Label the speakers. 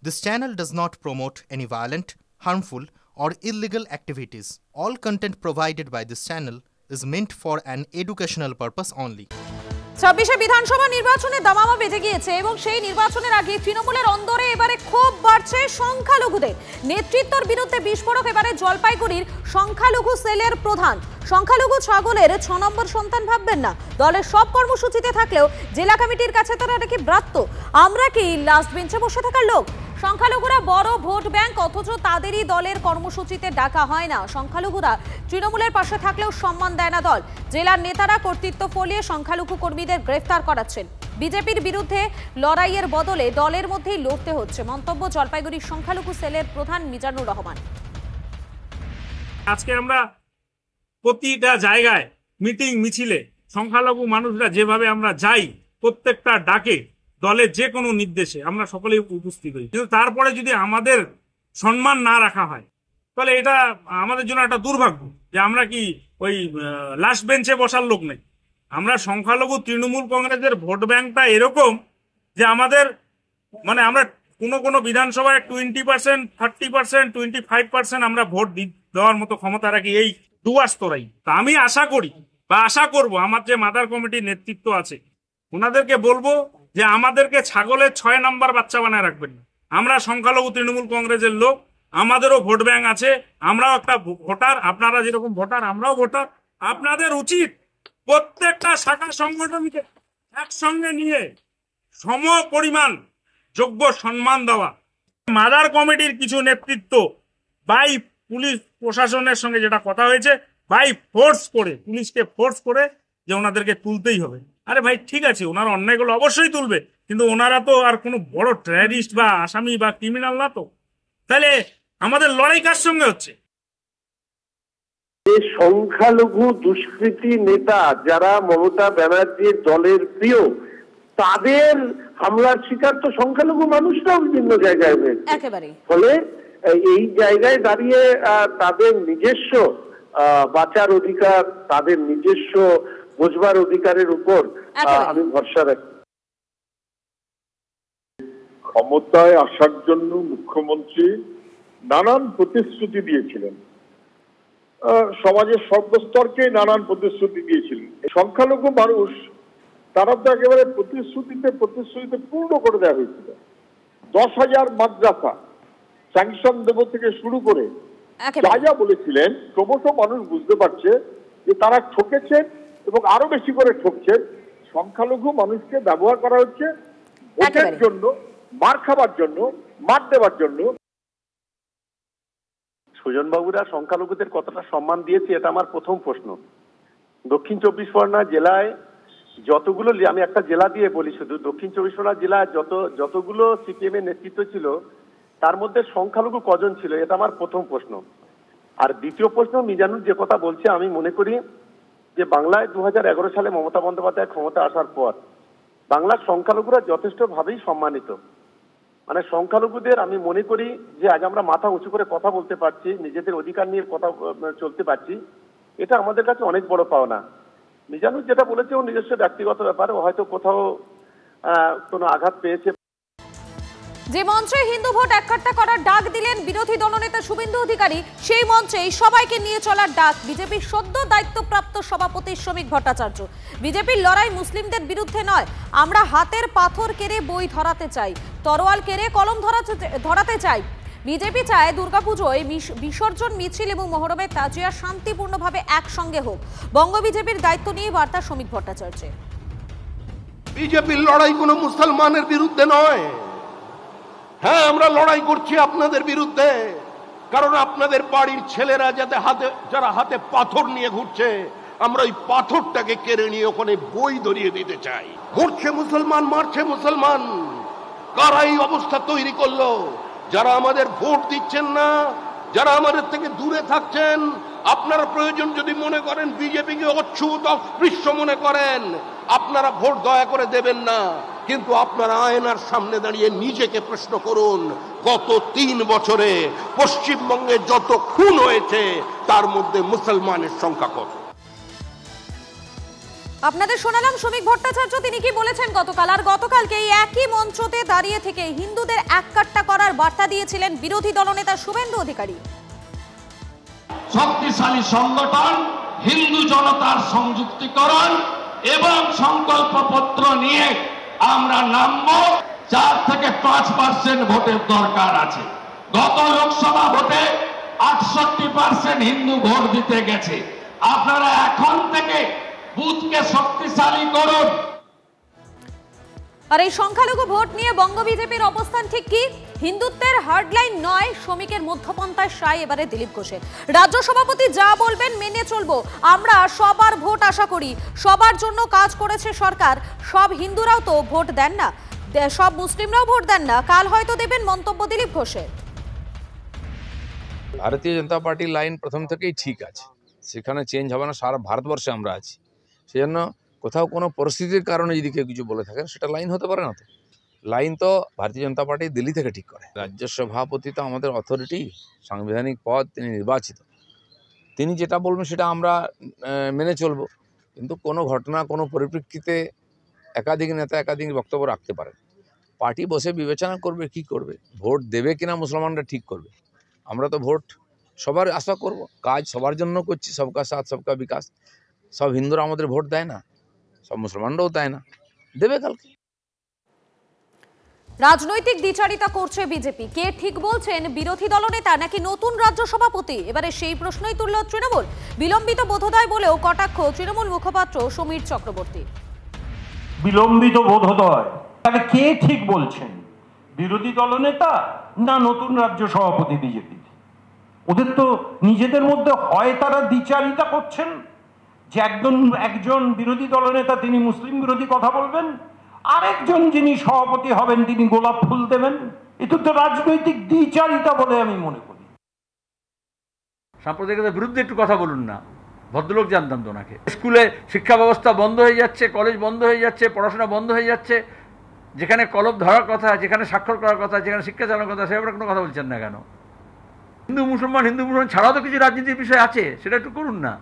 Speaker 1: This channel does not promote any violent, harmful, or illegal activities. All content provided by this channel is meant for an educational purpose only.
Speaker 2: 26 বিধানসভা নির্বাচনে দামামা বেজে গিয়েছে এবং সেই নির্বাচনের আগে তৃণমূলের অন্দরে এবারে ক্ষোভ বাড়ছে সংখ্যালঘুদের। নেতৃত্বের বিরুদ্ধে বিস্ফোরক এবারে জলপাইগুড়ির সংখ্যালঘু সেলের প্রধান। সংখ্যালঘু ছাগলের 6 নম্বর সন্তান ভাববেন না। দলের সব কর্মসূচিতে থাকলেও জেলা কমিটির কাছে তারা নাকি ব্রাত্য। আমরা কি লাস্ট বেঞ্চে বসে থাকার লোক? সংখ্যালঘুরা বড় ভোট ব্যাংক, অথচ তাদেরই দলের কর্মসূচিতে ডাকা হয় না। সংখ্যালঘুরা তৃণমূলের পাশে থাকলেও সম্মান দেয় না দল। জেলার নেতারা কর্তৃত্ব ফলিয়ে সংখ্যালঘু কর্মীদের গ্রেফতার করাচ্ছেন। বিজেপির বিরুদ্ধে লড়াইয়ের বদলে দলের মধ্যেই লড়তে হচ্ছে, মন্তব্য জলপাইগুড়ির সংখ্যালঘু সেলের প্রধান মিজানুর রহমান।
Speaker 3: আজকে আমরা প্রতিটা জায়গায় মিটিং মিছিলে সংখ্যালঘু মানুষরা যেভাবে আমরা যাই, প্রত্যেকটা ডাকে দলের যে কোনো নির্দেশে আমরা সকলেই উপস্থিত হই, কিন্তু তারপরে যদি আমাদের সম্মান না রাখা হয় তাহলে এটা আমাদের জন্য একটা দুর্ভাগ্য যে আমরা কি ওই লাস্ট বেঞ্চে বসার লোক নেই। আমরা সংখ্যালঘু তৃণমূল কংগ্রেসের ভোট ব্যাংকটা এরকম যে আমাদের আমরা কোনো বিধানসভায় 20%, 30%, 25% আমরা ভোট দেওয়ার মতো ক্ষমতা রাখি এই ডুয়ার্স্তরাই। তা আমি আশা করি বা আশা করব আমার যে মাদার কমিটির নেতৃত্ব আছে ওনাদেরকে বলবো যে আমাদেরকে ছাগলের 6 নম্বর বাচ্চা বানায় রাখবেন না। আমরা সংখ্যালঘু তৃণমূল কংগ্রেসের লোক, আমাদেরও ভোট ব্যাংক আছে, আমরাও একটা ভোটার, আপনারা যেরকম ভোটার আমরাও ভোটার। আপনাদের উচিত প্রত্যেকটা শাখা সংগঠনকে একসঙ্গে নিয়ে সম পরিমাণ যোগ্য সম্মান দেওয়া। মাদার কমিটির কিছু নেতৃত্ব বাই পুলিশ প্রশাসনের সঙ্গে যেটা কথা হয়েছে, বাই ফোর্স করে, পুলিশকে ফোর্স করে যে ওনাদেরকে তুলতেই হবে। আরে ভাই ঠিক আছে, ওনারা অন্যায়গুলো অবশ্যই তুলবে, কিন্তু ওনারা তো আর কোনো বড় টেররিস্ট বা আসামি বা ক্রিমিনাল না। তো তাহলে আমাদের লড়াই কার সঙ্গে হচ্ছে?
Speaker 4: সংখ্যালঘু দুষ্কৃতী নেতা যারা মমতা ব্যানার্জির দলের প্রিয়, তাদের হামলার শিকার তো সংখ্যালঘু মানুষরাও বিভিন্ন জায়গায় হয়েছে। ফলে এই জায়গায় দাঁড়িয়ে তাদের নিজস্ব বাঁচার অধিকার, তাদের নিজস্ব বোঝবার অধিকারের উপর আমি ভরসা রাখি।
Speaker 5: ক্ষমতায় আসার জন্য মুখ্যমন্ত্রী নানান প্রতিশ্রুতি দিয়েছিলেন, সমাজের সর্বস্তরকে নানান প্রতিশ্রুতি দিয়েছিলেন। সংখ্যালঘু মানুষ তারা তো একেবারে প্রতিশ্রুতিতে পূর্ণ করে দেওয়া হয়েছিল। 10,000 মাদ্রাসা স্যাংশন দেব থেকে শুরু করে যা যা বলেছিলেন, ক্রমশ মানুষ বুঝতে পারছে যে তারা ঠকেছেন এবং আরো বেশি করে ঠকছেন। সংখ্যালঘু মানুষকে ব্যবহার করা হচ্ছে ভোটের জন্য, মার খাবার জন্য, মার দেওয়ার জন্য।
Speaker 4: সুজনবাবুরা সংখ্যালঘুদের কতটা সম্মান দিয়েছে এটা আমার প্রথম প্রশ্ন। দক্ষিণ 24 পরগনা জেলায় যতগুলো, আমি একটা জেলা দিয়ে বলি শুধু, দক্ষিণ 24 পরগনা জেলায় যতগুলো সিপিএম এর নেতৃত্ব ছিল তার মধ্যে সংখ্যালঘু কজন ছিল, এটা আমার প্রথম প্রশ্ন। আর দ্বিতীয় প্রশ্ন, মিজানুর যে কথা বলছে, আমি মনে করি যে বাংলায় 2011 সালে মমতা বন্দ্যোপাধ্যায় ক্ষমতা আসার পর বাংলার সংখ্যালঘুরা যথেষ্ট ভাবেই সম্মানিত। সংখ্যালঘুদের আমি মনে করি যে আজ আমরা মাথা উঁচু করে কথা বলতে পারছি, নিজেদের অধিকার নিয়ে কথা চলতে পারছি, এটা আমাদের কাছে অনেক বড় পাওনা। মিজানুর যেটা বলেছে ও নিজস্ব ব্যক্তিগত ব্যাপার, ও হয়তো কোথাও কোনো আঘাত পেয়েছে।
Speaker 2: যে মঞ্চে হিন্দু ভোট এককাট্টা করার ডাক দিলেন বিরোধী দলনেতা শুভেন্দু অধিকারী, সেই মঞ্চেই সবাইকে নিয়ে চলার ডাক বিজেপির সদ্য দায়িত্বপ্রাপ্ত সভাপতি শ্রমিক ভট্টাচার্য। বিজেপির লড়াই মুসলিমদের বিরুদ্ধে নয়, আমরা হাতের পাথর কেড়ে বই ধরাতে চাই, তরোয়াল কেড়ে কলম ধরাতে চাই। বিজেপি চায় দুর্গাপুজোয় বিসর্জন মিছিল এবং মহরমের তাজিয়া শান্তিপূর্ণভাবে একসঙ্গে হোক। বঙ্গ বিজেপির দায়িত্ব নিয়ে বার্তা শ্রমিক ভট্টাচার্যের।
Speaker 6: বিজেপির লড়াই কোনো মুসলমানের বিরুদ্ধে নয়। হ্যাঁ, আমরা লড়াই করছি আপনাদের বিরুদ্ধে, কারণ আপনাদের বাড়ির ছেলেরা যারা হাতে পাথর নিয়ে ঘুরছে, আমরা ওই পাথরটাকে কেড়ে নিয়ে ওখানে বই ধরিয়ে দিতে চাই। মরছে মুসলমান, মারছে মুসলমান। কারা এই অবস্থা তৈরি করলো? যারা আমাদের ভোট দিচ্ছেন না, যারা আমাদের থেকে দূরে থাকছেন। আপনারা প্রয়োজন যদি মনে করেন বিজেপিকে অচ্ছুত অস্পৃশ্য মনে করেন, আপনারা ভোট দয়া করে দেবেন না, কিন্তু আপনারা আয়নার সামনে দাঁড়িয়ে নিজেকে প্রশ্ন করুন, গত 3 বছরে পশ্চিমবঙ্গে যত খুন হয়েছে তার মধ্যে মুসলমানের সংখ্যা কত?
Speaker 2: আপনাদের শোনালাম শ্রমিক ভট্টাচার্য তিনি কি বলেছেন গতকাল, আর গতকালকে এই একই মঞ্চতে দাঁড়িয়ে থেকে হিন্দুদের এককাট্টা করার বার্তা দিয়েছিলেন বিরোধী দলনেতা শুভেন্দু অধিকারী।
Speaker 7: শক্তিশালী সংগঠন, হিন্দু জনতার সংযুক্তিকরণ এবং সংকল্পপত্র নিয়ে আমরা নামবো। 4 থেকে 5% ভোটের দরকার আছে। গত লোকসভা ভোটে 68% হিন্দু ভোট দিতে গেছে। আপনারা এখন থেকে বুথকে শক্তিশালী করুন।
Speaker 2: আর এই সংখ্যালঘু ভোট নিয়ে বঙ্গ বিজেপির অবস্থান ঠিক কি? হিন্দুত্বের হার্ডলাইন নয়, শ্রমিকের মধ্যপন্থায় সায় এবারে দিলীপ ঘোষের। রাজ্য সভাপতি যা বলবেন মেনে চলবো, আমরা সবার ভোট আশা করি, সবার জন্য কাজ করেছে সরকার। সব হিন্দুরাও তো ভোট দেন না, সব মুসলিমরাও ভোট দেন না, কাল হয়তো দেবেন, মন্তব্য দিলীপ ঘোষের।
Speaker 8: ভারতীয় জনতা পার্টির লাইন প্রথম থেকেই ঠিক আছে, সেখানে চেঞ্জ হবে না। সারা ভারতবর্ষে আমরা আছি, সেজন্য কোথাও কোনো পরিস্থিতির কারণে যদি কেউ কিছু বলে থাকেন সেটা লাইন হতে পারে না। তো লাইন তো ভারতীয় জনতা পার্টি দিল্লি থেকে ঠিক করে। রাজ্য সভাপতি তো আমাদের অথরিটি, সাংবিধানিক পদ, তিনি নির্বাচিত, তিনি যেটা বলবেন সেটা আমরা মেনে চলবো। কিন্তু কোনো ঘটনা, কোনো পরিপ্রেক্ষিতে একাধিক নেতা একাধিক বক্তব্য রাখতে পারেন। পার্টি বসে বিবেচনা করবে কি করবে, ভোট দেবে কিনা মুসলমানরা ঠিক করবে। আমরা তো ভোট সবার আশা করব, কাজ সবার জন্য করছি, সবকা সাথ সবকা বিকাশ। সব হিন্দুরা আমাদের ভোট দেয় না, সব মুসলমানরাও দেয় না, দেবে কালকে।
Speaker 2: রাজনৈতিক দ্বিচারিতা করছে বিজেপি, কে ঠিক বলছেন? বিরোধী দলনেতা নাকি নতুন রাজ্য সভাপতি? এবারে সেই প্রশ্নই তুলল তৃণমূল। বিলম্বিত বোধোদয় বলেও কটাক্ষ তৃণমূল মুখপাত্র সমীর চক্রবর্তী।
Speaker 9: বিলম্বিত বোধোদয়, তাহলে কে ঠিক বলছেন? বিরোধী দলনেতা না নতুন রাজ্য সভাপতি বিজেপি? ওদের তো নিজেদের মধ্যে হয় তারা দ্বিচারিতা করছেন যে একজন বিরোধী দলনেতা তিনি মুসলিম বিরোধী কথা বলবেন, আরেকজন যিনি সভাপতি হবেন তিনি গোলাপ ফুল দেবেন। এটা তো রাজনৈতিক দ্বিচারিতা বলে আমি মনে করি।
Speaker 10: সাম্প্রদায়িকতার বিরুদ্ধে একটু কথা বলুন না, ভদ্রলোক জানতাম তো ওনাকে। স্কুলে শিক্ষা ব্যবস্থা বন্ধ হয়ে যাচ্ছে, কলেজ বন্ধ হয়ে যাচ্ছে, পড়াশোনা বন্ধ হয়ে যাচ্ছে, যেখানে কলম ধরার কথা, যেখানে স্বাক্ষর করার কথা, যেখানে শিক্ষা চালানোর কথা, সেটা কোনো কথা বলছেন না কেন? হিন্দু মুসলমান ছাড়াও তো কিছু রাজনীতির বিষয় আছে, সেটা একটু করুন না।